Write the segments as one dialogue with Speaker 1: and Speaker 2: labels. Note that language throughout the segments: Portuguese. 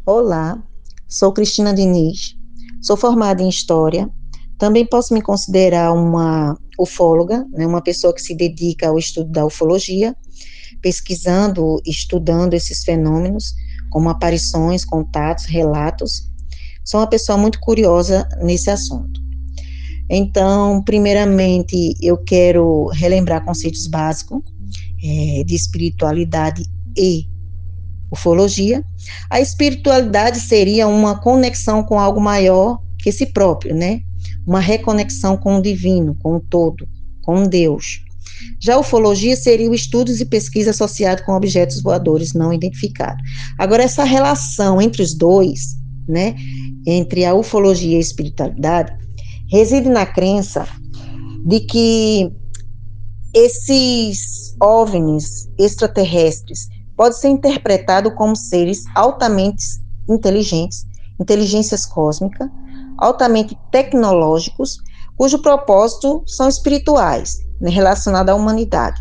Speaker 1: Olá, sou Cristina Diniz, sou formada em História, também posso me considerar uma ufóloga, né, uma pessoa que se dedica ao estudo da ufologia, pesquisando, estudando esses fenômenos, como aparições, contatos, relatos. Sou uma pessoa muito curiosa nesse assunto. Então, primeiramente, eu quero relembrar conceitos básicos de espiritualidade e ufologia. A espiritualidade seria uma conexão com algo maior que si próprio, né? Uma reconexão com o divino, com o todo, com Deus. Já a ufologia seria o estudos e pesquisa associado com objetos voadores não identificados. Agora, essa relação entre os dois, né, entre a ufologia e a espiritualidade, reside na crença de que esses OVNIs extraterrestres podem ser interpretados como seres altamente inteligentes, inteligências cósmicas, altamente tecnológicos, cujo propósito são espirituais, né, relacionados à humanidade.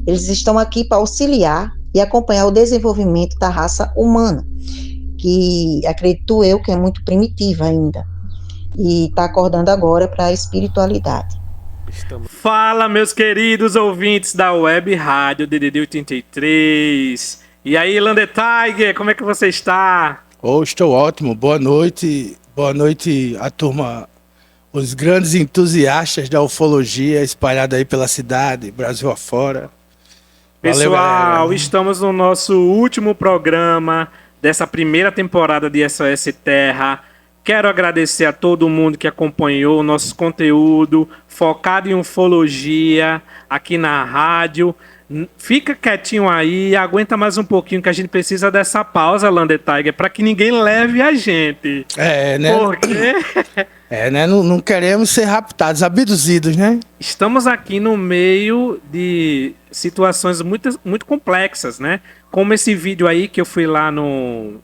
Speaker 1: Eles estão aqui para auxiliar e acompanhar o desenvolvimento da raça humana, que acredito eu que é muito primitiva ainda, e está acordando agora para a espiritualidade.
Speaker 2: Fala, meus queridos ouvintes da Web Rádio DDD 83. E aí, Lander Tiger, como é que você está?
Speaker 3: Estou ótimo. Boa noite a turma, os grandes entusiastas da ufologia espalhada aí pela cidade, Brasil afora.
Speaker 2: Valeu, pessoal, galera. Estamos no nosso último programa dessa primeira temporada de SOS Terra. Quero agradecer a todo mundo que acompanhou o nosso conteúdo focado em ufologia aqui na rádio. Fica quietinho aí, aguenta mais um pouquinho que a gente precisa dessa pausa, Lander Tiger, para que ninguém leve a gente.
Speaker 3: Né?
Speaker 2: Por quê?
Speaker 3: Né? Não queremos ser raptados, abduzidos, né?
Speaker 2: Estamos aqui no meio de situações muito complexas, né? Como esse vídeo aí que eu fui lá no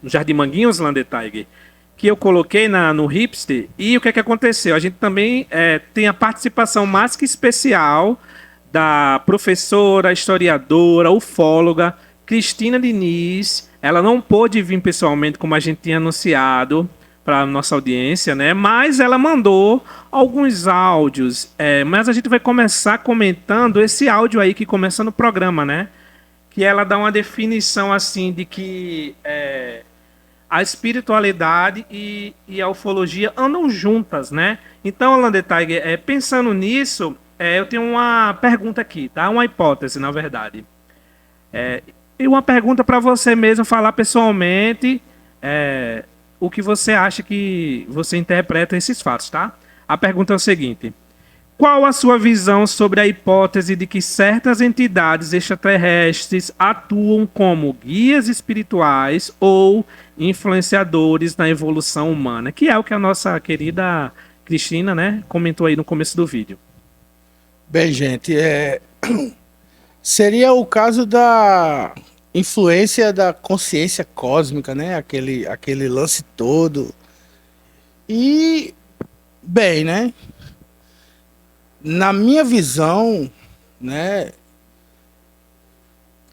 Speaker 2: Jardim Manguinhos, Lander Tiger, que eu coloquei no Hipster, e o que é que aconteceu? A gente também tem a participação mais que especial da professora, historiadora, ufóloga, Cristina Diniz. Ela não pôde vir pessoalmente, como a gente tinha anunciado para a nossa audiência, né? Mas ela mandou alguns áudios, mas a gente vai começar comentando esse áudio aí que começa no programa, né? Que ela dá uma definição assim de que a espiritualidade e a ufologia andam juntas, né? Então, Lander Tiger, pensando nisso, eu tenho uma pergunta aqui, tá? Uma hipótese, na verdade. E uma pergunta para você mesmo falar pessoalmente o que você acha que você interpreta esses fatos, tá? A pergunta é o seguinte: qual a sua visão sobre a hipótese de que certas entidades extraterrestres atuam como guias espirituais ou influenciadores na evolução humana? Que é o que a nossa querida Cristina, né, comentou aí no começo do vídeo.
Speaker 3: Bem, gente, seria o caso da influência da consciência cósmica, né? Aquele lance todo. E, bem, né? Na minha visão, né,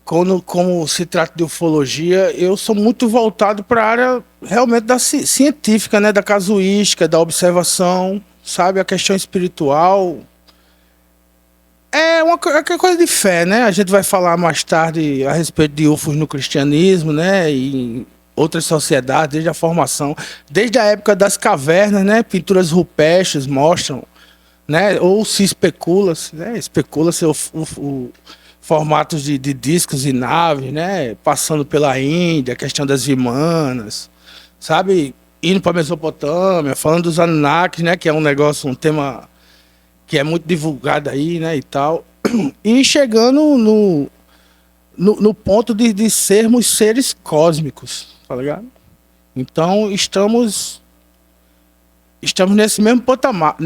Speaker 3: como se trata de ufologia, eu sou muito voltado para a área realmente da científica, né, da casuística, da observação, sabe, a questão espiritual. É uma coisa de fé, né? A gente vai falar mais tarde a respeito de UFOs no cristianismo, né, e em outras sociedades, desde a formação, desde a época das cavernas, né, pinturas rupestres mostram, né, ou se especula-se, né, especula-se o formatos de discos e naves, né, passando pela Índia, a questão das Vimanas, sabe, indo para a Mesopotâmia, falando dos Anunnakis, né, que é um tema que é muito divulgado aí, né, e tal, e chegando no ponto de sermos seres cósmicos, tá ligado? Então estamos nesse mesmo patamar,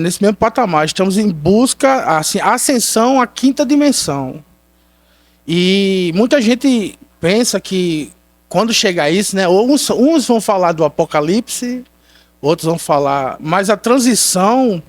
Speaker 3: estamos em busca, assim, ascensão à quinta dimensão. E muita gente pensa que quando chegar a isso, né, uns vão falar do apocalipse, outros vão falar, mas a transição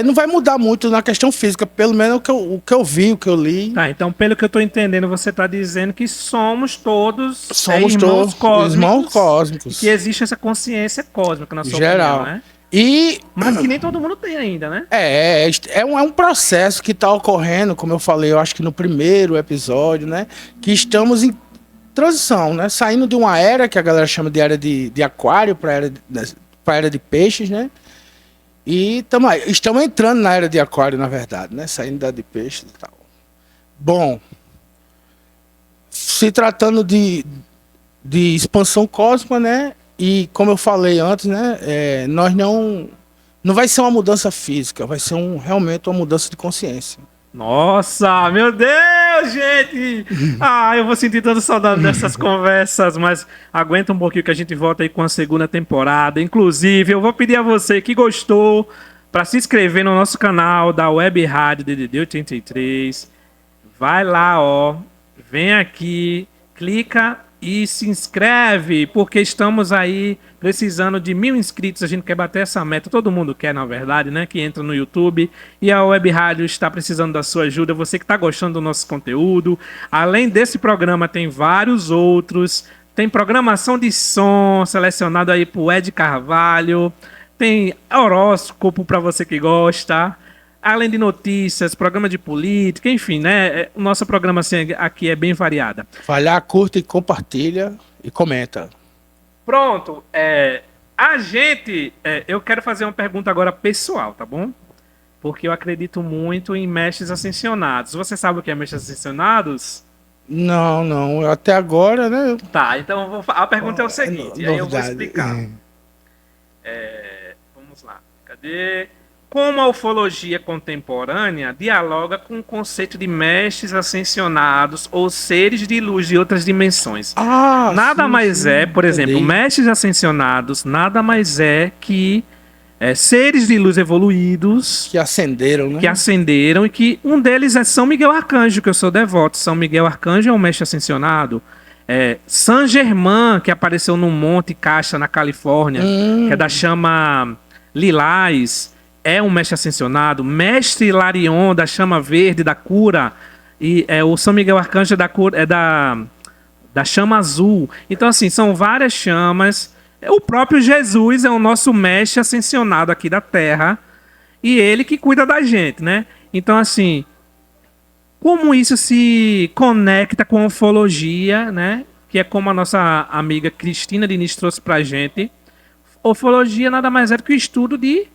Speaker 3: Não vai mudar muito na questão física, pelo menos o que eu vi, o que eu li.
Speaker 2: Tá, então pelo que eu tô entendendo, você tá dizendo que somos todos
Speaker 3: Somos
Speaker 2: irmãos
Speaker 3: todos
Speaker 2: cósmicos.
Speaker 3: irmãos cósmicos.
Speaker 2: E que existe essa consciência cósmica na sua
Speaker 3: Geral.
Speaker 2: opinião, né?
Speaker 3: E
Speaker 2: Mas que nem todo mundo tem ainda, né?
Speaker 3: é um processo que está ocorrendo, como eu falei, eu acho que no primeiro episódio, né? Que estamos em transição, né? Saindo de uma era que a galera chama de era de aquário para a era de peixes, né? E estamos entrando na era de aquário, na verdade, né? Saindo da de peixes e tal. Bom, se tratando de expansão cósmica, né? E como eu falei antes, né? Nós não vai ser uma mudança física, vai ser realmente uma mudança de consciência.
Speaker 2: Nossa, meu Deus, gente! Eu vou sentir tanta saudade dessas conversas, mas aguenta um pouquinho que a gente volta aí com a segunda temporada. Inclusive, eu vou pedir a você que gostou para se inscrever no nosso canal da Web Rádio DDD 83. Vai lá, ó, vem aqui, clica e se inscreve, porque estamos aí precisando de 1000 inscritos. A gente quer bater essa meta, todo mundo quer, na verdade, né? Que entra no YouTube. E a Web Rádio está precisando da sua ajuda. Você que está gostando do nosso conteúdo. Além desse programa, tem vários outros. Tem programação de som selecionado aí por Ed Carvalho. Tem horóscopo para você que gosta. Além de notícias, programa de política, enfim, né? O nosso programa assim, aqui é bem variada.
Speaker 3: Vai lá, curta e compartilha e comenta.
Speaker 2: Pronto. Eu quero fazer uma pergunta agora pessoal, tá bom? Porque eu acredito muito em mestres ascensionados. Você sabe o que é mestres ascensionados?
Speaker 3: Não. Até agora, né?
Speaker 2: Tá, então a pergunta é o seguinte, aí eu vou explicar. Vamos lá. Cadê? Como a ufologia contemporânea dialoga com o conceito de mestres ascensionados ou seres de luz de outras dimensões. Nada mais é, por exemplo, mestres ascensionados nada mais é que seres de luz evoluídos
Speaker 3: que ascenderam, né?
Speaker 2: Que ascenderam, e que um deles é São Miguel Arcanjo, que eu sou devoto. São Miguel Arcanjo é um mestre ascensionado. Saint Germain, que apareceu no Monte Caixa, na Califórnia, que é da chama lilás, é um mestre ascensionado. Mestre Larion, da chama verde, da cura, e o São Miguel Arcanjo é da chama azul. Então, assim, são várias chamas. O próprio Jesus é o nosso mestre ascensionado aqui da Terra, e ele que cuida da gente, né? Então, assim, como isso se conecta com a ufologia, né? Que é como a nossa amiga Cristina Diniz trouxe pra gente. Ufologia nada mais é do que o estudo de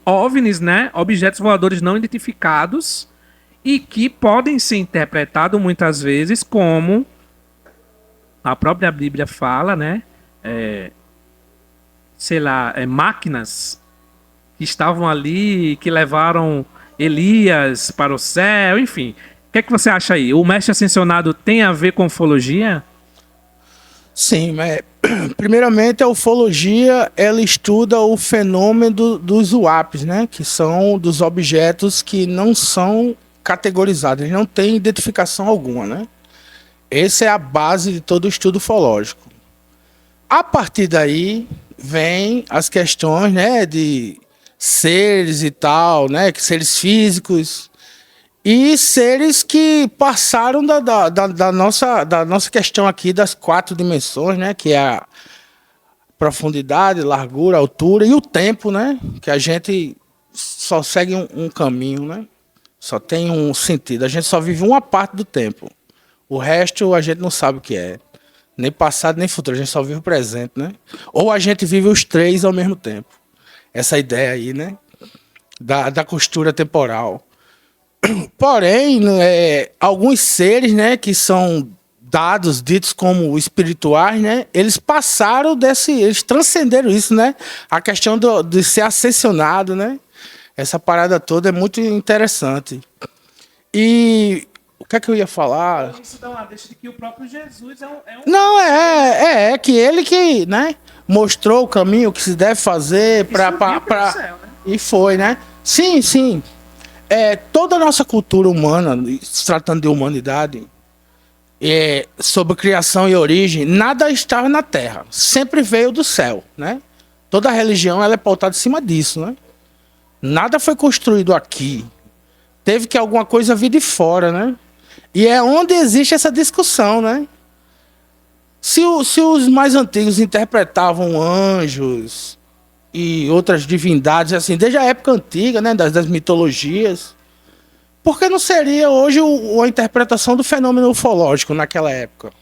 Speaker 2: OVNIs, né? Objetos voadores não identificados, e que podem ser interpretados muitas vezes como a própria Bíblia fala, né? Máquinas que estavam ali, que levaram Elias para o céu, enfim. O que é que você acha aí? O mestre ascensionado tem a ver com ufologia?
Speaker 3: Sim, mas primeiramente a ufologia, ela estuda o fenômeno dos UAPs, né? Que são dos objetos que não são categorizados, eles não têm identificação alguma, né? Essa é a base de todo o estudo ufológico. A partir daí vem as questões, né, de seres e tal, né, seres físicos e seres que passaram da nossa questão aqui das 4 dimensões, né, que é a profundidade, largura, altura e o tempo, né, que a gente só segue um caminho, né, só tem um sentido, a gente só vive uma parte do tempo, o resto a gente não sabe o que é, nem passado nem futuro, a gente só vive o presente, né, ou a gente vive os 3 ao mesmo tempo, essa ideia aí, né, da costura temporal. Porém, alguns seres, né, que são ditos como espirituais, né, eles passaram eles transcenderam isso, né, a questão de ser ascensionado, né, essa parada toda é muito interessante. E o que é que eu ia falar?
Speaker 2: Isso dá uma deixa de que o próprio Jesus é um...
Speaker 3: Não, que ele que, né, mostrou o caminho que se deve fazer para
Speaker 2: né?
Speaker 3: E foi, né? Sim. Toda a nossa cultura humana, se tratando de humanidade, sobre criação e origem, nada estava na Terra. Sempre veio do céu, né? Toda religião ela é pautada em cima disso, né? Nada foi construído aqui. Teve que alguma coisa vir de fora, né? E é onde existe essa discussão, né? Se os mais antigos interpretavam anjos e outras divindades, assim, desde a época antiga, né? Das mitologias, por que não seria hoje a interpretação do fenômeno ufológico naquela época?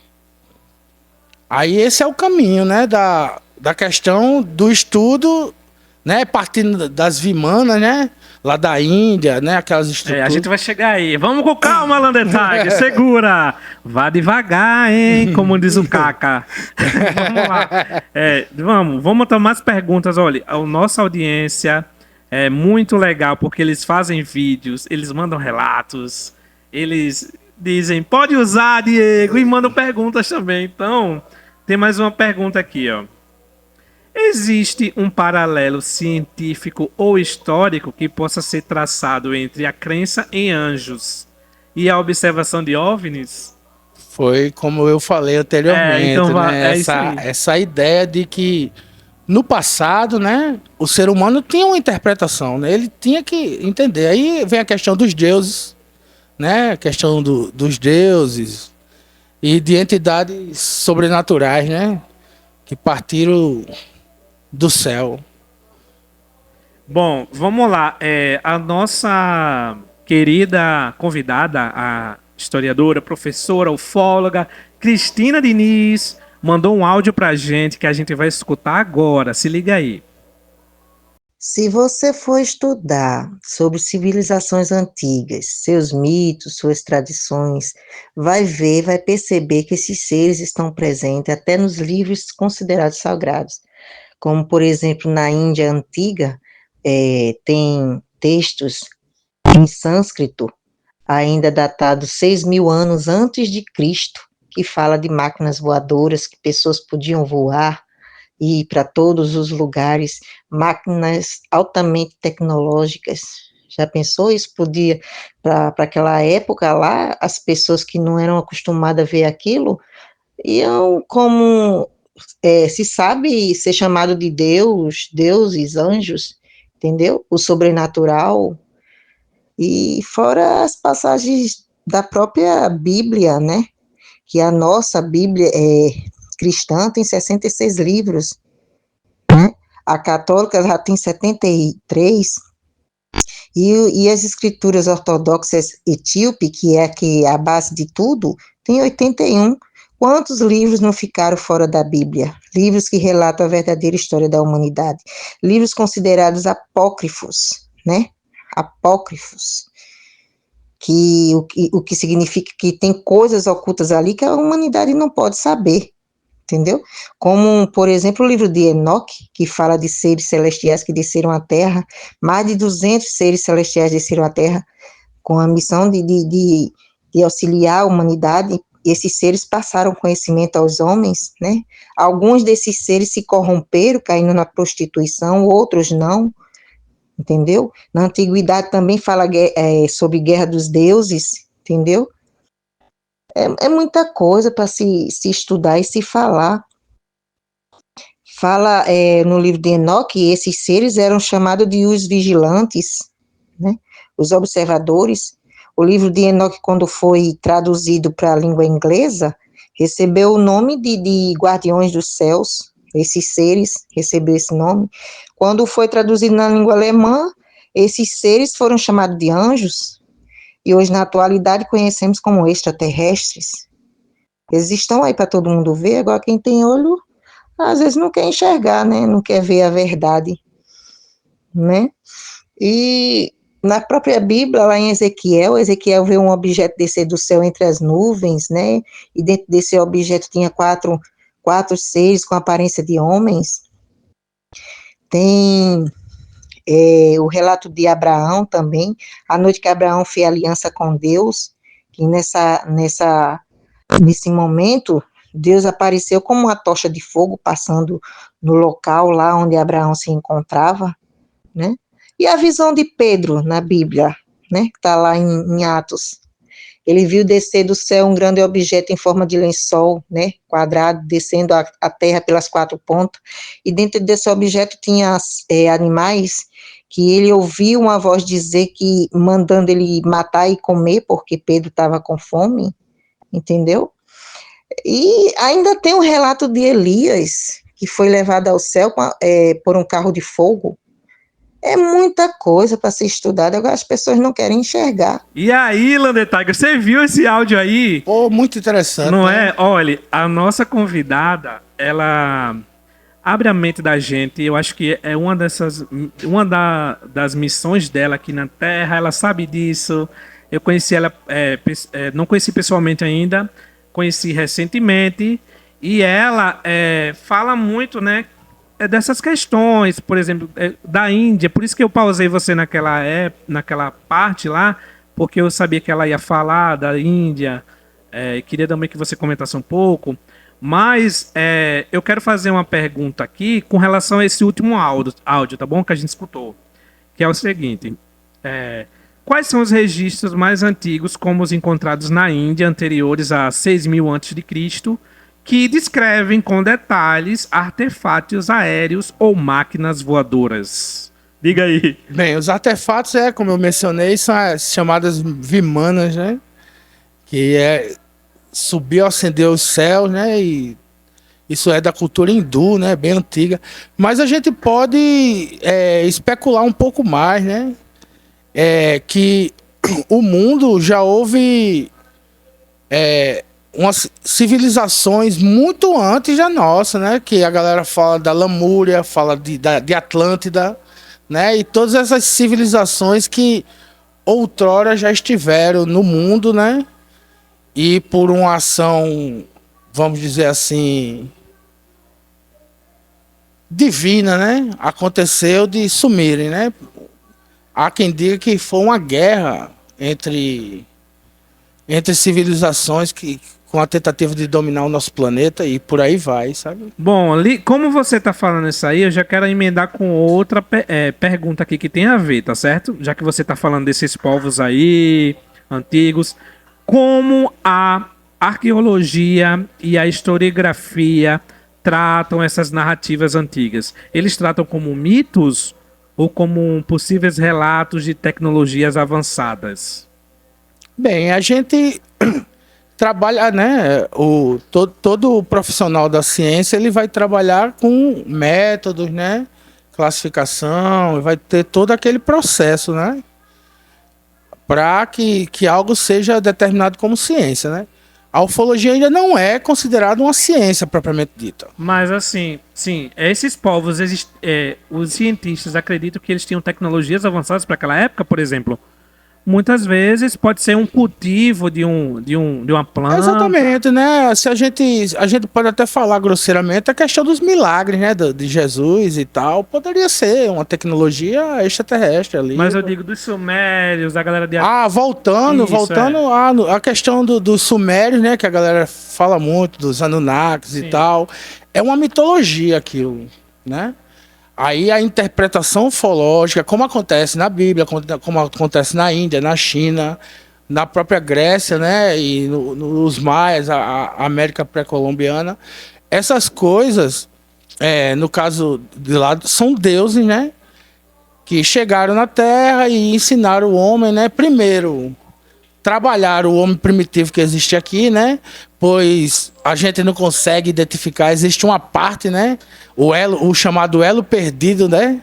Speaker 3: Aí esse é o caminho, né? Da questão do estudo, né? Partindo das Vimanas, né? Lá da Índia, né? Aquelas estruturas.
Speaker 2: A gente vai chegar aí. Vamos com calma, Landetag. Segura. Vá devagar, hein? Como diz o Caca. Vamos lá. Vamos tomar as perguntas. Olha, a nossa audiência é muito legal, porque eles fazem vídeos, eles mandam relatos, eles dizem, pode usar, Diego, e mandam perguntas também. Então, tem mais uma pergunta aqui, ó. Existe um paralelo científico ou histórico que possa ser traçado entre a crença em anjos e a observação de OVNIs?
Speaker 3: Foi como eu falei anteriormente,
Speaker 2: então,
Speaker 3: né? Essa ideia de que no passado, né, o ser humano tinha uma interpretação, né? Ele tinha que entender. Aí vem a questão dos deuses, né? A questão dos deuses e de entidades sobrenaturais, né? Que partiram do céu.
Speaker 2: Bom, vamos lá. A nossa querida convidada, a historiadora, professora, ufóloga, Cristina Diniz, mandou um áudio pra gente que a gente vai escutar agora. Se liga aí.
Speaker 1: Se você for estudar sobre civilizações antigas, seus mitos, suas tradições, vai perceber que esses seres estão presentes até nos livros considerados sagrados. Como, por exemplo, na Índia antiga, tem textos em sânscrito, ainda datados 6.000 anos antes de Cristo, que fala de máquinas voadoras, que pessoas podiam voar e ir para todos os lugares, máquinas altamente tecnológicas. Já pensou isso? Podia, para aquela época lá, as pessoas que não eram acostumadas a ver aquilo, iam como... se sabe ser chamado de Deus, deuses, anjos, entendeu? O sobrenatural, e fora as passagens da própria Bíblia, né? Que a nossa Bíblia cristã tem 66 livros, né? A católica já tem 73, e as escrituras ortodoxas etíope, que é a base de tudo, tem 81. Quantos livros não ficaram fora da Bíblia? Livros que relatam a verdadeira história da humanidade. Livros considerados apócrifos, né? Apócrifos. O que significa que tem coisas ocultas ali que a humanidade não pode saber, entendeu? Como, por exemplo, o livro de Enoque, que fala de seres celestiais que desceram à Terra, mais de 200 seres celestiais desceram à Terra com a missão de auxiliar a humanidade. Esses seres passaram conhecimento aos homens, né? Alguns desses seres se corromperam, caindo na prostituição, outros não, entendeu? Na antiguidade também fala sobre guerra dos deuses, entendeu? É muita coisa para se estudar e se falar. Fala no livro de Enoque, esses seres eram chamados de os vigilantes, né? Os observadores. O livro de Enoque, quando foi traduzido para a língua inglesa, recebeu o nome de Guardiões dos Céus. Esses seres receberam esse nome. Quando foi traduzido na língua alemã, esses seres foram chamados de anjos, e hoje, na atualidade, conhecemos como extraterrestres. Eles estão aí para todo mundo ver, agora quem tem olho, às vezes não quer enxergar, né? Não quer ver a verdade, né? E na própria Bíblia, lá em Ezequiel vê um objeto descer do céu entre as nuvens, né? E dentro desse objeto tinha quatro seres com aparência de homens. Tem o relato de Abraão também, a noite que Abraão fez aliança com Deus, que nesse momento, Deus apareceu como uma tocha de fogo passando no local lá onde Abraão se encontrava, né? E a visão de Pedro na Bíblia, né? Que está lá em Atos. Ele viu descer do céu um grande objeto em forma de lençol, né, quadrado, descendo a terra pelas 4 pontas, e dentro desse objeto tinha animais que ele ouviu uma voz dizer que, mandando ele matar e comer, porque Pedro estava com fome, entendeu? E ainda tem um relato de Elias, que foi levado ao céu por um carro de fogo. É muita coisa para ser estudada, agora as pessoas não querem enxergar.
Speaker 2: E aí, Landetiger, você viu esse áudio aí?
Speaker 3: Pô, muito interessante.
Speaker 2: Não
Speaker 3: né?
Speaker 2: é? Olha, a nossa convidada, ela abre a mente da gente. Eu acho que é das missões dela aqui na Terra. Ela sabe disso. Eu conheci ela, não conheci pessoalmente ainda, conheci recentemente. E ela fala muito, né? Dessas questões, por exemplo, da Índia. Por isso que eu pausei você naquela parte lá, porque eu sabia que ela ia falar da Índia. Queria também que você comentasse um pouco. Mas eu quero fazer uma pergunta aqui com relação a esse último áudio, tá bom? Que a gente escutou. Que é o seguinte. Quais são os registros mais antigos, como os encontrados na Índia, anteriores a 6.000 a.C., que descrevem com detalhes artefatos aéreos ou máquinas voadoras? Diga aí.
Speaker 3: Bem, os artefatos, como eu mencionei, são as chamadas vimanas, né? Que subir ou acender os céus, né? E isso é da cultura hindu, né? Bem antiga. Mas a gente pode especular um pouco mais, né? Que o mundo já houve umas civilizações muito antes da nossa, né? Que a galera fala da Lamúria, fala de Atlântida, né? E todas essas civilizações que outrora já estiveram no mundo, né? E por uma ação, vamos dizer assim, divina, né? Aconteceu de sumirem, né? Há quem diga que foi uma guerra entre civilizações com a tentativa de dominar o nosso planeta e por aí vai, sabe?
Speaker 2: Bom, como você tá falando isso aí, eu já quero emendar com outra pergunta aqui que tem a ver, tá certo? Já que você tá falando desses povos aí, antigos, como a arqueologia e a historiografia tratam essas narrativas antigas? Eles tratam como mitos ou como possíveis relatos de tecnologias avançadas?
Speaker 3: Bem, a gente trabalha, né? Todo profissional da ciência ele vai trabalhar com métodos, né? Classificação, vai ter todo aquele processo, né? Para que algo seja determinado como ciência, né? A ufologia ainda não é considerada uma ciência propriamente dita.
Speaker 2: Mas assim, sim, esses povos, os cientistas acreditam que eles tinham tecnologias avançadas para aquela época, por exemplo. Muitas vezes pode ser um cultivo de uma planta.
Speaker 3: Exatamente, né? Se a gente pode até falar grosseiramente a questão dos milagres, né? De Jesus e tal. Poderia ser uma tecnologia extraterrestre ali.
Speaker 2: Mas eu digo dos sumérios, da galera de...
Speaker 3: voltando à questão dos sumérios, né? Que a galera fala muito, dos Anunnakis Sim. e tal. É uma mitologia aquilo, né? Aí a interpretação ufológica, como acontece na Bíblia, como acontece na Índia, na China, na própria Grécia, né, e nos maias, a América pré-colombiana, essas coisas, no caso de lá, são deuses, né, que chegaram na Terra e ensinaram o homem, né, primeiro trabalhar o homem primitivo que existe aqui, né? Pois a gente não consegue identificar, existe uma parte, né? O chamado elo perdido, né?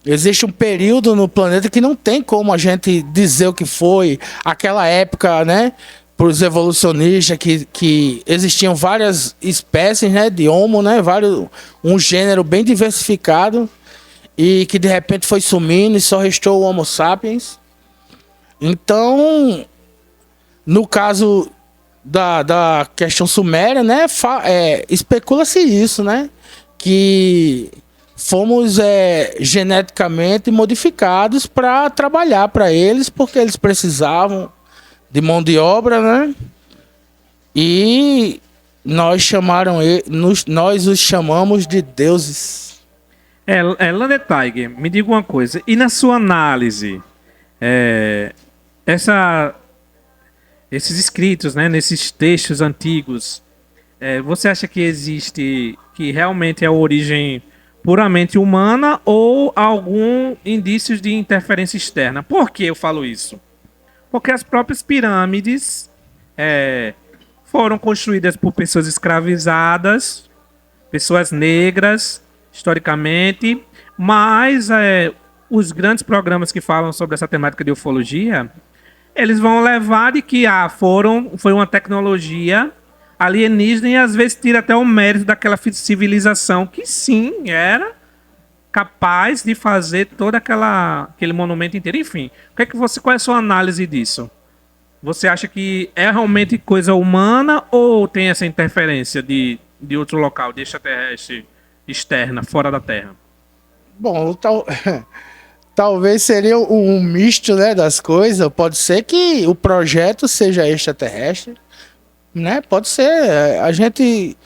Speaker 3: Existe um período no planeta que não tem como a gente dizer o que foi aquela época, né? Para os evolucionistas que existiam várias espécies, né? De homo, né? Um gênero bem diversificado e que de repente foi sumindo e só restou o Homo sapiens. Então, no caso da questão suméria, né, especula-se isso, né, que fomos geneticamente modificados para trabalhar para eles, porque eles precisavam de mão de obra, né, e nós os chamamos de deuses.
Speaker 2: Landetiger, me diga uma coisa, e na sua análise, esses escritos, né, nesses textos antigos, você acha que existe, que realmente é a origem puramente humana ou algum indícios de interferência externa? Por que eu falo isso? Porque as próprias pirâmides foram construídas por pessoas escravizadas, pessoas negras, historicamente, mas os grandes programas que falam sobre essa temática de ufologia, eles vão levar de que foi uma tecnologia alienígena e às vezes tira até o mérito daquela civilização que sim, era capaz de fazer todo aquele monumento inteiro. Enfim, qual é a sua análise disso? Você acha que é realmente coisa humana ou tem essa interferência de outro local, de extraterrestre externa, fora da Terra?
Speaker 3: Bom, talvez seria um misto, né, das coisas. Pode ser que o projeto seja extraterrestre, né? Pode ser. A gente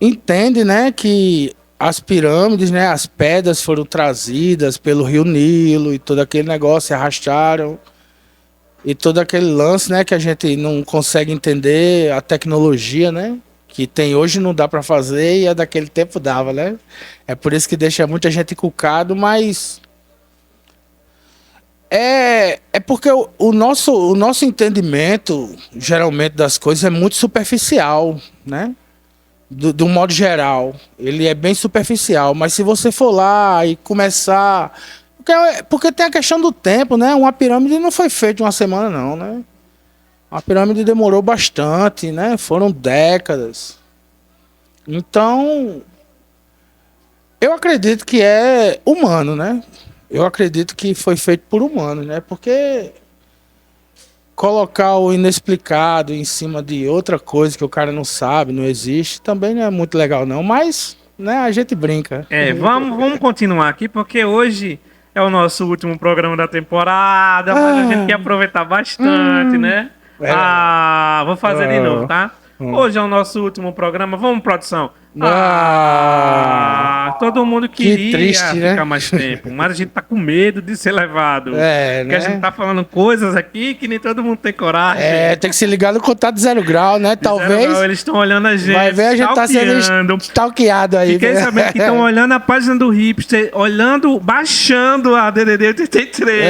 Speaker 3: entende, né, que as pirâmides, né, as pedras foram trazidas pelo Rio Nilo e todo aquele negócio, se arrastaram. E todo aquele lance, né, que a gente não consegue entender, a tecnologia, né, que tem hoje não dá para fazer e a daquele tempo dava, né? É por isso que deixa muita gente encucado, mas é porque o nosso entendimento, geralmente, das coisas é muito superficial, né? Do modo geral. Ele é bem superficial, mas se você for lá e começar... Porque tem a questão do tempo, né? Uma pirâmide não foi feita em uma semana, não, né? Uma pirâmide demorou bastante, né? Foram décadas. Então, eu acredito que é humano, né? Eu acredito que foi feito por humanos, né? Porque colocar o inexplicado em cima de outra coisa que o cara não sabe, não existe, também não é muito legal, não. Mas, né, a gente brinca.
Speaker 2: Vamos continuar aqui, porque hoje é o nosso último programa da temporada, mas a gente quer aproveitar bastante, né? Vou fazer de novo, tá? Hoje é o nosso último programa. Vamos, produção. Todo mundo queria
Speaker 3: triste,
Speaker 2: ficar
Speaker 3: né?
Speaker 2: mais tempo, mas a gente tá com medo de ser levado.
Speaker 3: Né?
Speaker 2: Porque a gente tá falando coisas aqui que nem todo mundo tem coragem.
Speaker 3: Tem que se ligar no contato 0 grau, né? Talvez.
Speaker 2: 0 grau, eles estão olhando a gente.
Speaker 3: Vai ver, a gente tá sendo stalkeado aí.
Speaker 2: Fiquei sabendo que estão olhando a página do Hipster, baixando a DDD 83.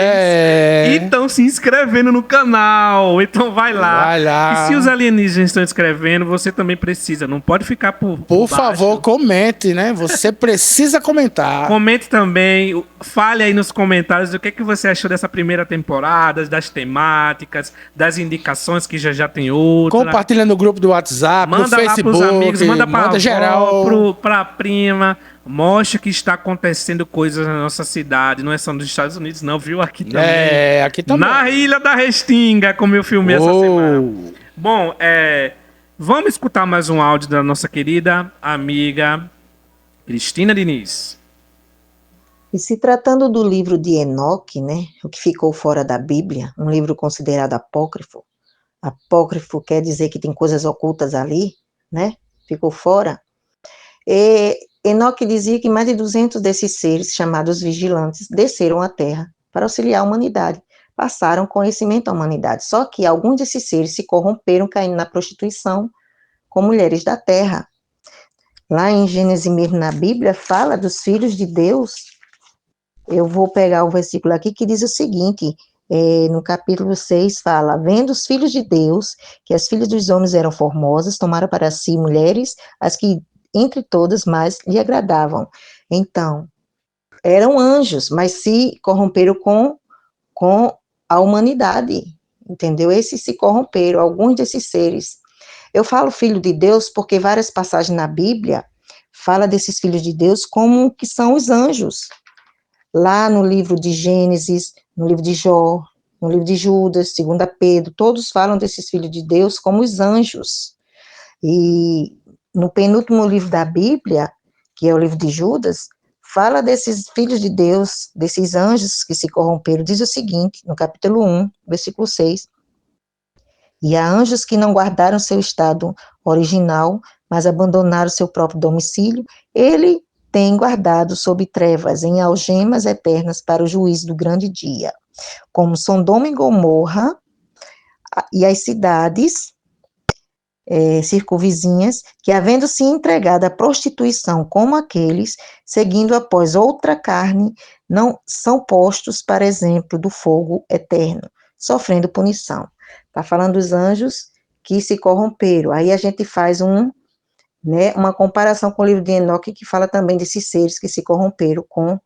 Speaker 2: E estão se inscrevendo no canal. Então vai lá.
Speaker 3: Vai lá.
Speaker 2: E se os alienígenas estão inscrevendo, você também precisa. Não pode ficar por
Speaker 3: favor, comente, né? Você precisa comentar.
Speaker 2: Comente também, fale aí nos comentários o que você achou dessa primeira temporada, das temáticas, das indicações que já tem outra.
Speaker 3: Compartilha no grupo do WhatsApp,
Speaker 2: manda
Speaker 3: no Facebook.
Speaker 2: Manda lá pros amigos, manda
Speaker 3: geral.
Speaker 2: pra prima. Mostra que está acontecendo coisas na nossa cidade. Não é só nos Estados Unidos, não, viu? Aqui também.
Speaker 3: Aqui também.
Speaker 2: Na Ilha da Restinga, como eu filmei essa semana. Bom, vamos escutar mais um áudio da nossa querida amiga Cristina Diniz.
Speaker 1: E se tratando do livro de Enoque, né, o que ficou fora da Bíblia, um livro considerado apócrifo quer dizer que tem coisas ocultas ali, né, ficou fora. Enoque dizia que mais de 200 desses seres, chamados vigilantes, desceram à Terra para auxiliar a humanidade, passaram conhecimento à humanidade, só que alguns desses seres se corromperam, caindo na prostituição com mulheres da Terra. Lá em Gênesis mesmo na Bíblia, fala dos filhos de Deus. Eu vou pegar o versículo aqui que diz o seguinte, no capítulo 6 fala: vendo os filhos de Deus, que as filhas dos homens eram formosas, tomaram para si mulheres, as que entre todas mais lhe agradavam. Então, eram anjos, mas se corromperam com a humanidade, entendeu? Esses se corromperam, alguns desses seres. Eu falo filho de Deus porque várias passagens na Bíblia fala desses filhos de Deus como que são os anjos. Lá no livro de Gênesis, no livro de Jó, no livro de Judas, 2 Pedro, todos falam desses filhos de Deus como os anjos. E no penúltimo livro da Bíblia, que é o livro de Judas, fala desses filhos de Deus, desses anjos que se corromperam, diz o seguinte, no capítulo 1, versículo 6, e há anjos que não guardaram seu estado original, mas abandonaram seu próprio domicílio, ele tem guardado sob trevas, em algemas eternas para o juízo do grande dia. Como Sodoma e Gomorra, e as cidades circunvizinhas, que havendo se entregado à prostituição como aqueles, seguindo após outra carne, não são postos, para exemplo, do fogo eterno, sofrendo punição. Está falando dos anjos que se corromperam. Aí a gente faz uma comparação com o livro de Enoque, que fala também desses seres que se corromperam com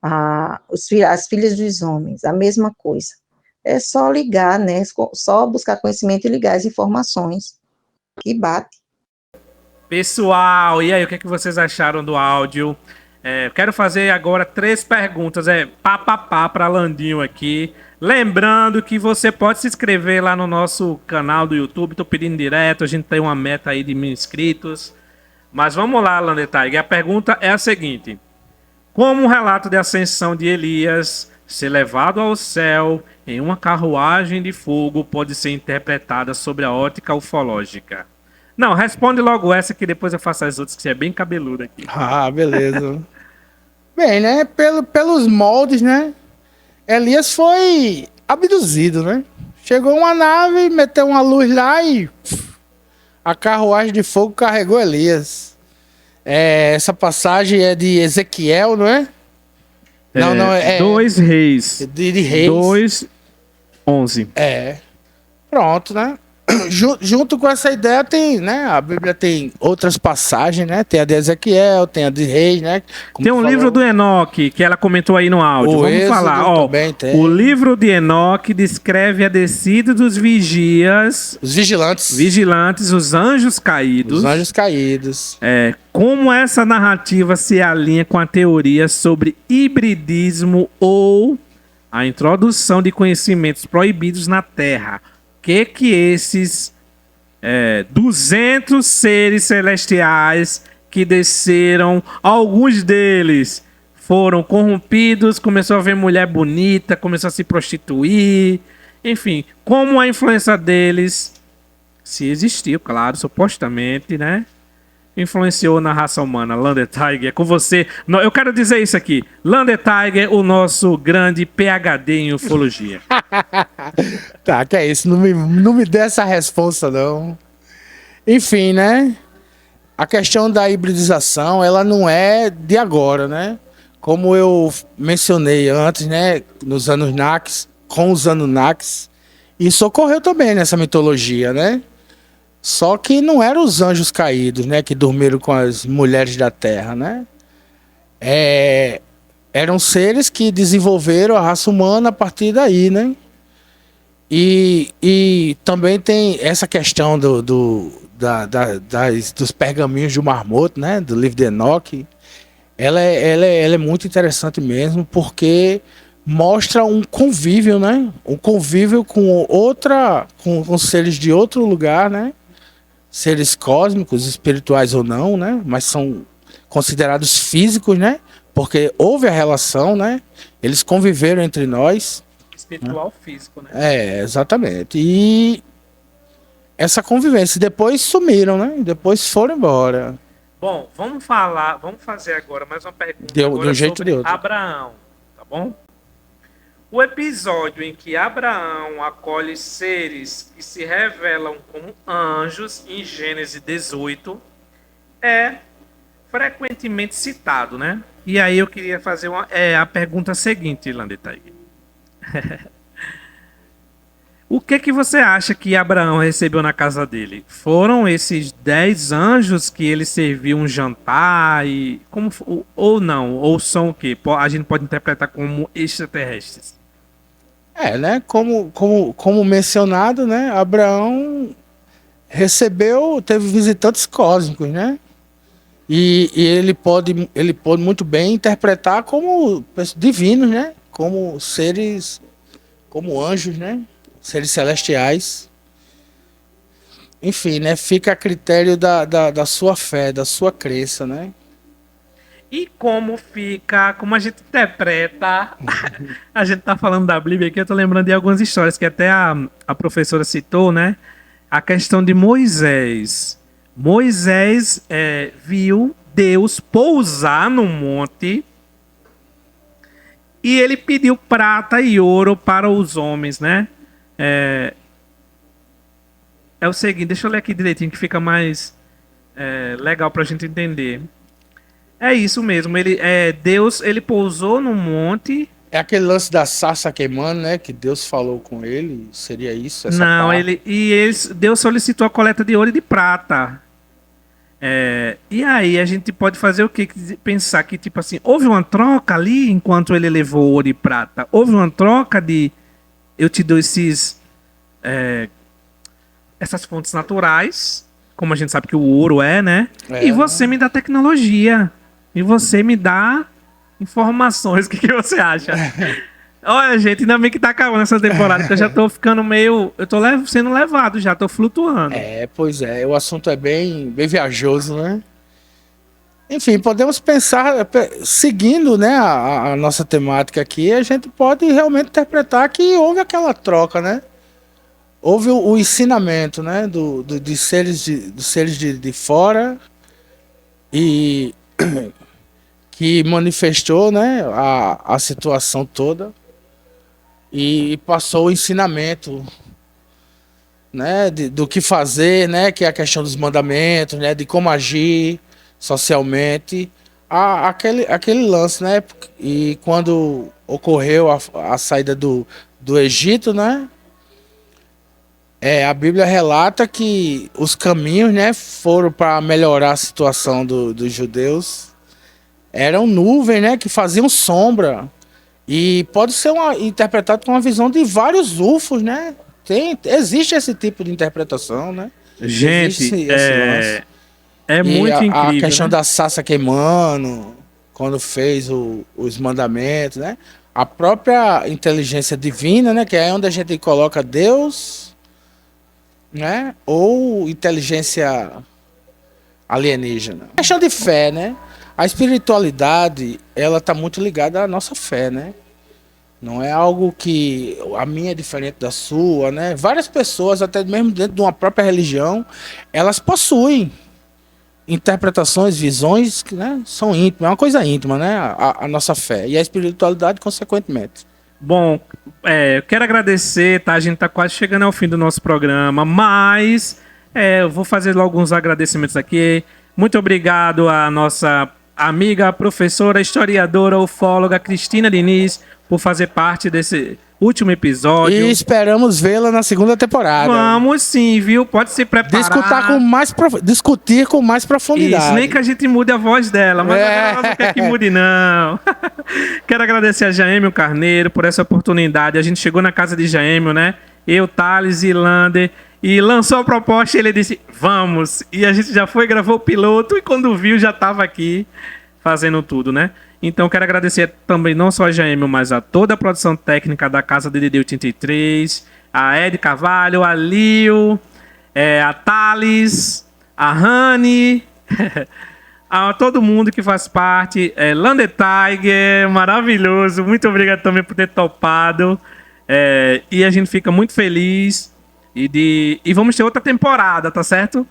Speaker 1: as filhas dos homens, a mesma coisa. É só ligar, né? Só buscar conhecimento e ligar as informações que bate.
Speaker 2: Pessoal, e aí, o que vocês acharam do áudio? Quero fazer agora 3 perguntas, pá para Landinho aqui. Lembrando que você pode se inscrever lá no nosso canal do YouTube, tô pedindo direto, a gente tem uma meta aí de 1000 inscritos. Mas vamos lá, Landetag, a pergunta é a seguinte: como o relato de ascensão de Elias ser levado ao céu em uma carruagem de fogo pode ser interpretada sobre a ótica ufológica? Não, responde logo essa que depois eu faço as outras, que é bem cabeluda aqui.
Speaker 3: Ah, beleza. Bem, né, pelos moldes, né, Elias foi abduzido, né? Chegou uma nave, meteu uma luz lá e a carruagem de fogo carregou Elias. Essa passagem é de Ezequiel, não é? Não, é
Speaker 2: 2 Reis.
Speaker 3: De Reis.
Speaker 2: 2:11.
Speaker 3: Pronto, né? Junto com essa ideia tem, né? A Bíblia tem outras passagens, né? Tem a de Ezequiel, tem a de Reis, né? Como
Speaker 2: tem um livro do Enoque, que ela comentou aí no áudio.
Speaker 3: O
Speaker 2: Vamos
Speaker 3: Êxodo
Speaker 2: falar.
Speaker 3: também tem.
Speaker 2: O livro de Enoque descreve a descida dos vigias.
Speaker 3: Os vigilantes.
Speaker 2: Vigilantes, os anjos caídos.
Speaker 3: Os anjos caídos.
Speaker 2: Como essa narrativa se alinha com a teoria sobre hibridismo ou a introdução de conhecimentos proibidos na Terra. Que esses 200 seres celestiais que desceram, alguns deles foram corrompidos, começou a ver mulher bonita, começou a se prostituir, enfim, como a influência deles, se existiu, claro, supostamente, né? Influenciou na raça humana. Lander Tiger, com você. Eu quero dizer isso aqui. Lander Tiger, o nosso grande PhD em ufologia.
Speaker 3: Tá, que é isso. Não me dê essa resposta, não. Enfim, né? A questão da hibridização, ela não é de agora, né? Como eu mencionei antes, né? Nos Anunnakis, com os Anunnakis. Isso ocorreu também nessa mitologia, né? Só que não eram os anjos caídos, né, que dormiram com as mulheres da terra, né? Eram seres que desenvolveram a raça humana a partir daí, né? E também tem essa questão dos pergaminhos do Mar Morto, né? Do livro de Enoque. Ela é muito interessante mesmo, porque mostra um convívio, né? Um convívio com seres de outro lugar, né? Seres cósmicos, espirituais ou não, né? Mas são considerados físicos, né? Porque houve a relação, né? Eles conviveram entre nós.
Speaker 2: Espiritual, físico, né?
Speaker 3: Exatamente. E essa convivência. Depois sumiram, né? Depois foram embora.
Speaker 2: Bom, vamos fazer agora mais uma pergunta
Speaker 3: De um jeito
Speaker 2: sobre
Speaker 3: de outro.
Speaker 2: Abraão, tá bom? O episódio em que Abraão acolhe seres que se revelam como anjos em Gênesis 18 é frequentemente citado, né? E aí eu queria fazer a pergunta seguinte, Landetag. O que você acha que Abraão recebeu na casa dele? Foram esses 10 anjos que ele serviu um jantar ou não? Ou são o quê? A gente pode interpretar como extraterrestres.
Speaker 3: Né? Como mencionado, né? Abraão teve visitantes cósmicos, né? E ele pode muito bem interpretar como divinos, né? Como seres, como anjos, né? Seres celestiais. Enfim, né? Fica a critério da sua fé, da sua crença, né?
Speaker 2: E como a gente interpreta, a gente tá falando da Bíblia aqui, eu tô lembrando de algumas histórias que até a professora citou, né? A questão de Moisés. Moisés viu Deus pousar no monte e ele pediu prata e ouro para os homens, né? é o seguinte, deixa eu ler aqui direitinho que fica mais legal pra gente entender. É isso mesmo, Deus, ele pousou no monte.
Speaker 3: É aquele lance da sarça queimando, né? Que Deus falou com ele. Seria isso, essa
Speaker 2: Não,
Speaker 3: parte?
Speaker 2: Deus solicitou a coleta de ouro e de prata. E aí a gente pode fazer o quê? Pensar que, tipo assim, houve uma troca ali enquanto ele levou ouro e prata. Houve uma troca de eu te dou essas fontes naturais, como a gente sabe que o ouro né? E você me dá tecnologia. E você me dá informações. O que você acha? Olha, gente, ainda bem que tá acabando essa temporada, que eu já tô ficando meio. Eu tô sendo levado já, tô flutuando.
Speaker 3: Pois é, o assunto é bem viajoso, né? Enfim, podemos pensar, seguindo, né, a nossa temática aqui, a gente pode realmente interpretar que houve aquela troca, né? Houve o ensinamento, né, dos seres de fora e que manifestou, né, a situação toda e passou o ensinamento, né, do que fazer, né, que é a questão dos mandamentos, né, de como agir socialmente, aquele lance, né, e quando ocorreu a saída do Egito, né, a Bíblia relata que os caminhos, né, foram para melhorar a situação dos judeus, eram nuvens, né, que faziam sombra, e pode ser interpretado com uma visão de vários UFOs, né? Existe esse tipo de interpretação, né?
Speaker 2: Gente,
Speaker 3: esse lance.
Speaker 2: muito incrível.
Speaker 3: A questão,
Speaker 2: né?
Speaker 3: da sarça queimando, quando fez os mandamentos, né? A própria inteligência divina, né? Que é onde a gente coloca Deus, né? Ou inteligência alienígena. A questão de fé, né? A espiritualidade, ela está muito ligada à nossa fé, né? Não é algo que a minha é diferente da sua, né? Várias pessoas, até mesmo dentro de uma própria religião, elas possuem interpretações, visões que, né, são íntimas, é uma coisa íntima, né? A nossa fé e a espiritualidade, consequentemente.
Speaker 2: Bom, eu quero agradecer, tá? A gente tá quase chegando ao fim do nosso programa, mas eu vou fazer logo alguns agradecimentos aqui. Muito obrigado à nossa amiga, professora, historiadora, ufóloga Cristina Diniz por fazer parte desse último episódio.
Speaker 3: E esperamos vê-la na segunda temporada.
Speaker 2: Vamos sim, viu? Pode se preparar.
Speaker 3: Discutir com mais profundidade.
Speaker 2: Isso, nem que a gente mude a voz dela, mas ela não quer que mude, não. Quero agradecer a Jaêmio Carneiro por essa oportunidade. A gente chegou na casa de Jaêmio, né? Eu, Thales e Lander, e lançou a proposta e ele disse, vamos. E a gente já foi, gravou o piloto e quando viu já estava aqui fazendo tudo, né? Então quero agradecer também não só a Jaêmio, mas a toda a produção técnica da Casa de DD 83, a Ed Carvalho, a Lio, a Thales, a Rani, a todo mundo que faz parte, Lander Tiger, maravilhoso, muito obrigado também por ter topado, e a gente fica muito feliz e vamos ter outra temporada, tá certo?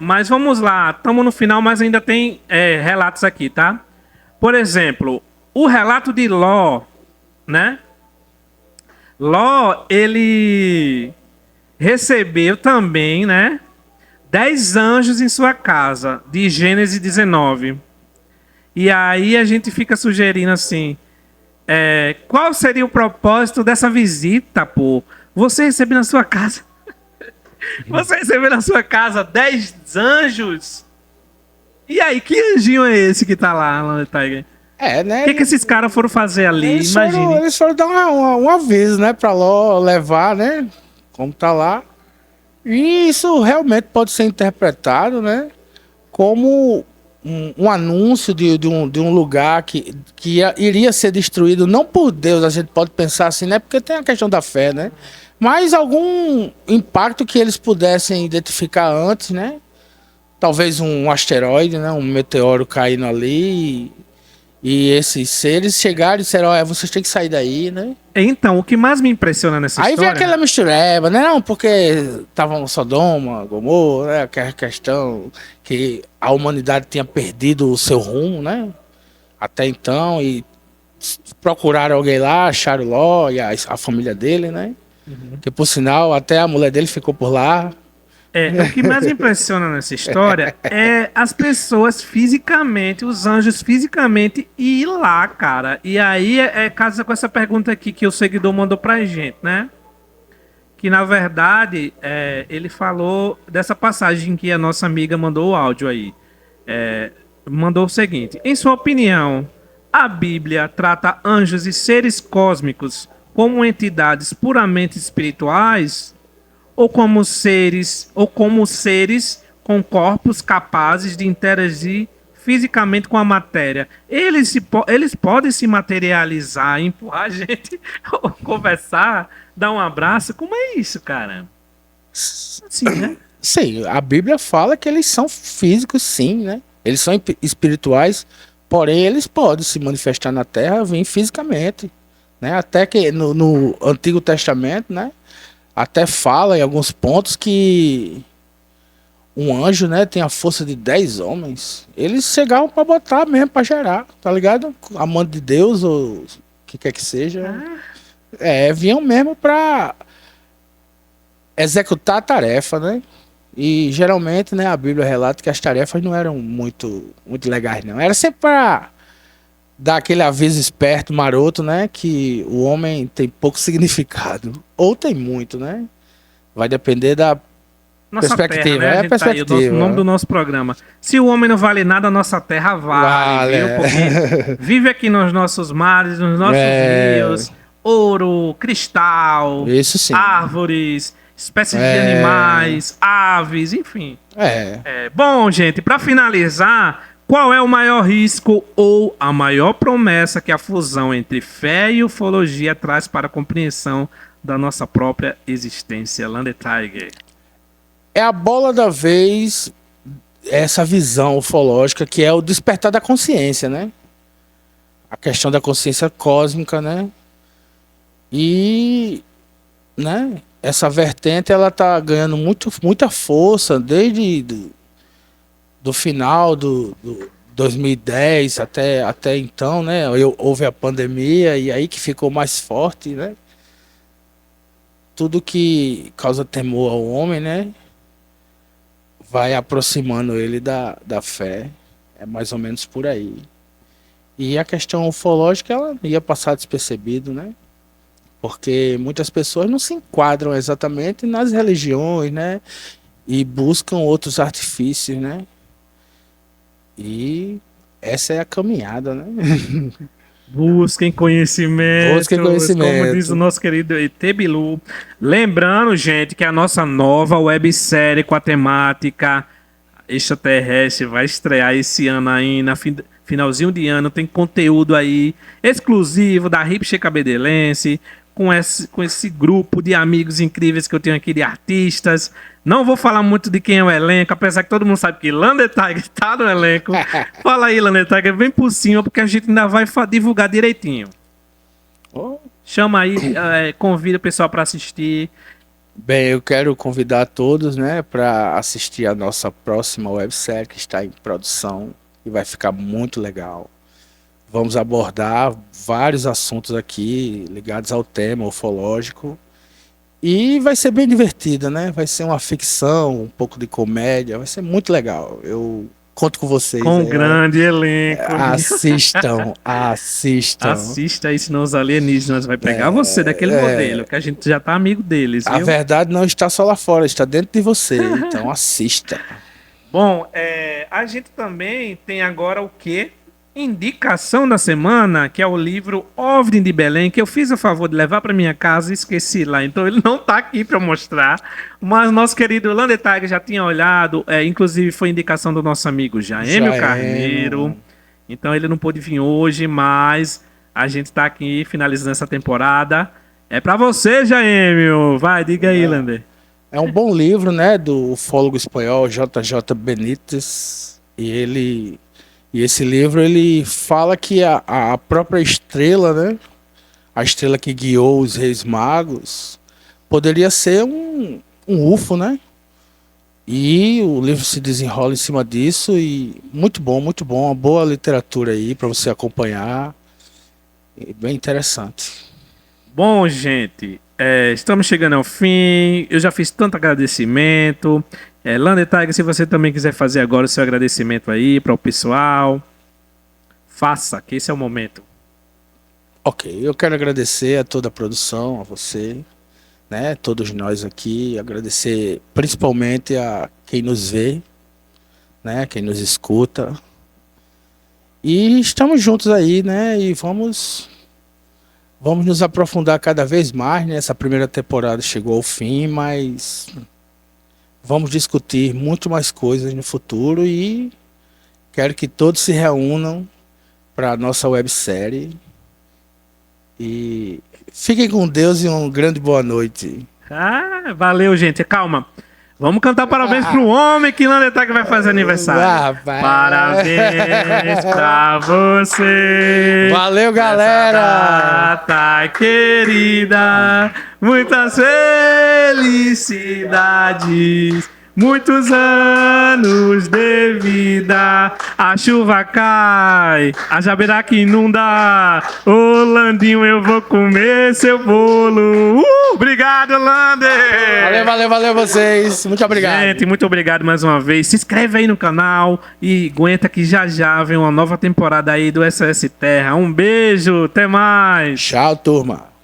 Speaker 2: Mas vamos lá, estamos no final, mas ainda tem relatos aqui, tá? Por exemplo, o relato de Ló, né? Ló, ele recebeu também, né? 10 anjos em sua casa, de Gênesis 19. E aí a gente fica sugerindo assim, qual seria o propósito dessa visita, pô? Você recebeu na sua casa... Você recebeu na sua casa 10 anjos? E aí, que anjinho é esse que tá lá no Tiger?
Speaker 3: Né?
Speaker 2: O que esses caras foram fazer ali? Imagine.
Speaker 3: Eles foram dar um aviso, né? Pra Ló levar, né? Como tá lá. E isso realmente pode ser interpretado, né? Como um anúncio de um lugar que iria ser destruído, não por Deus, a gente pode pensar assim, né? Porque tem a questão da fé, né? Mas algum impacto que eles pudessem identificar antes, né? Talvez um asteroide, né? Um meteoro caindo ali e esses seres chegaram e disseram, vocês têm que sair daí, né?
Speaker 2: Então, o que mais me impressiona nessa
Speaker 3: história... Aí vem
Speaker 2: história...
Speaker 3: aquela mistureba, né? Não, porque estavam Sodoma, Gomorra, né? Aquela questão que a humanidade tinha perdido o seu rumo, né? Até então, e procuraram alguém lá, acharam Ló e a família dele, né? Uhum. Que por sinal, até a mulher dele ficou por lá.
Speaker 2: O que mais me impressiona nessa história é as pessoas fisicamente, os anjos fisicamente ir lá, cara. E aí casa com essa pergunta aqui que o seguidor mandou pra gente, né? Que na verdade ele falou dessa passagem que a nossa amiga mandou o áudio aí. Mandou o seguinte: em sua opinião, a Bíblia trata anjos e seres cósmicos como entidades puramente espirituais ou como seres com corpos capazes de interagir fisicamente com a matéria? Eles podem se materializar, empurrar a gente, ou conversar, dar um abraço? Como é isso, cara? Assim, né?
Speaker 3: Sim, a Bíblia fala que eles são físicos, sim, né? Eles são espirituais, porém eles podem se manifestar na Terra, vir fisicamente, né? Até que no Antigo Testamento, né? Até fala em alguns pontos que um anjo, né, tem a força de 10 homens. Eles chegavam para botar mesmo, para gerar, tá ligado? Amando de Deus ou o que quer que seja. Vinham mesmo para executar a tarefa, né? E geralmente, né, a Bíblia relata que as tarefas não eram muito legais, não. Era sempre para dar aquele aviso esperto, maroto, né, que o homem tem pouco significado. Ou tem muito, né? Vai depender da
Speaker 2: Nossa
Speaker 3: perspectiva.
Speaker 2: terra, né? A gente
Speaker 3: perspectiva.
Speaker 2: Tá aí, o nome do nosso programa. Se o homem não vale nada, a nossa terra vale, viu? Porque vive aqui nos nossos mares, nos nossos rios, ouro, cristal,
Speaker 3: isso sim.
Speaker 2: Árvores, espécies de animais, aves, enfim. Bom, gente, para finalizar, qual é o maior risco ou a maior promessa que a fusão entre fé e ufologia traz para a compreensão da nossa própria existência? Lander Tiger.
Speaker 3: É a bola da vez, essa visão ufológica, que é o despertar da consciência, né? A questão da consciência cósmica, né? E, né, essa vertente, ela tá ganhando muita força desde do final do 2010 até então, né? Houve a pandemia e aí que ficou mais forte, né? Tudo que causa temor ao homem, né? Vai aproximando ele da fé. É mais ou menos por aí. E a questão ufológica, ela ia passar despercebido, né? Porque muitas pessoas não se enquadram exatamente nas religiões, né? E buscam outros artifícios, né? E essa é a caminhada, né?
Speaker 2: Busquem conhecimento,
Speaker 3: Busquem conhecimento,
Speaker 2: como diz o nosso querido ET Bilu. Lembrando, gente, que a nossa nova websérie com a temática extraterrestre vai estrear esse ano aí, finalzinho de ano. Tem conteúdo aí exclusivo da Ripche Cabedelense, com esse grupo de amigos incríveis que eu tenho aqui, de artistas. Não vou falar muito de quem é o elenco, apesar que todo mundo sabe que Lander Tiger tá no elenco. Fala aí, Lander Tiger, vem por cima, porque a gente ainda vai divulgar direitinho. Chama aí, convida o pessoal para assistir.
Speaker 3: Bem, eu quero convidar todos, né, para assistir a nossa próxima websérie que está em produção e vai ficar muito legal. Vamos abordar vários assuntos aqui ligados ao tema ufológico e vai ser bem divertida, né? Vai ser uma ficção, um pouco de comédia, vai ser muito legal. Eu conto com vocês.
Speaker 2: Com um grande elenco.
Speaker 3: Assistam.
Speaker 2: Assista aí, senão os alienígenas vai pegar você daquele modelo, que a gente já tá amigo deles, viu?
Speaker 3: A verdade não está só lá fora, está dentro de você, então assista.
Speaker 2: Bom, a gente também tem agora o quê? Indicação da semana, que é o livro OVNI de Belém, que eu fiz o favor de levar para minha casa e esqueci lá. Então ele não tá aqui para mostrar. Mas nosso querido Lander Tiger já tinha olhado. Inclusive foi indicação do nosso amigo Jaêmio Carneiro. Então ele não pôde vir hoje, mas a gente tá aqui finalizando essa temporada. É para você, Jaêmio. Vai, diga aí, Lander.
Speaker 3: É um bom livro, né, do ufólogo espanhol JJ Benítez. E esse livro, ele fala que a própria estrela, né? A estrela que guiou os reis magos, poderia ser um UFO, né? E o livro se desenrola em cima disso e muito bom, uma boa literatura aí para você acompanhar. E bem interessante.
Speaker 2: Bom, gente, Estamos chegando ao fim. Eu já fiz tanto agradecimento. Lander Tiger, se você também quiser fazer agora o seu agradecimento aí para o pessoal, faça, que esse é o momento.
Speaker 3: Ok, eu quero agradecer a toda a produção, a você, né, todos nós aqui, agradecer principalmente a quem nos vê, né, quem nos escuta. E estamos juntos aí, né, e vamos nos aprofundar cada vez mais, né? Essa primeira temporada chegou ao fim, mas vamos discutir muito mais coisas no futuro e quero que todos se reúnam para a nossa websérie. E fiquem com Deus e uma grande boa noite.
Speaker 2: Valeu, gente. Calma. Vamos cantar parabéns pro homem que Lander Tiger vai fazer aniversário. Parabéns pra você.
Speaker 3: Valeu, galera.
Speaker 2: Data querida. Muitas felicidades. Muitos anos de vida. A chuva cai, a jabiraca inunda. Ô Landinho, eu vou comer seu bolo. Obrigado, Lander.
Speaker 3: Valeu vocês. Muito obrigado.
Speaker 2: Gente, muito obrigado mais uma vez. Se inscreve aí no canal e aguenta que já vem uma nova temporada aí do SOS Terra. Um beijo, até mais.
Speaker 3: Tchau, turma.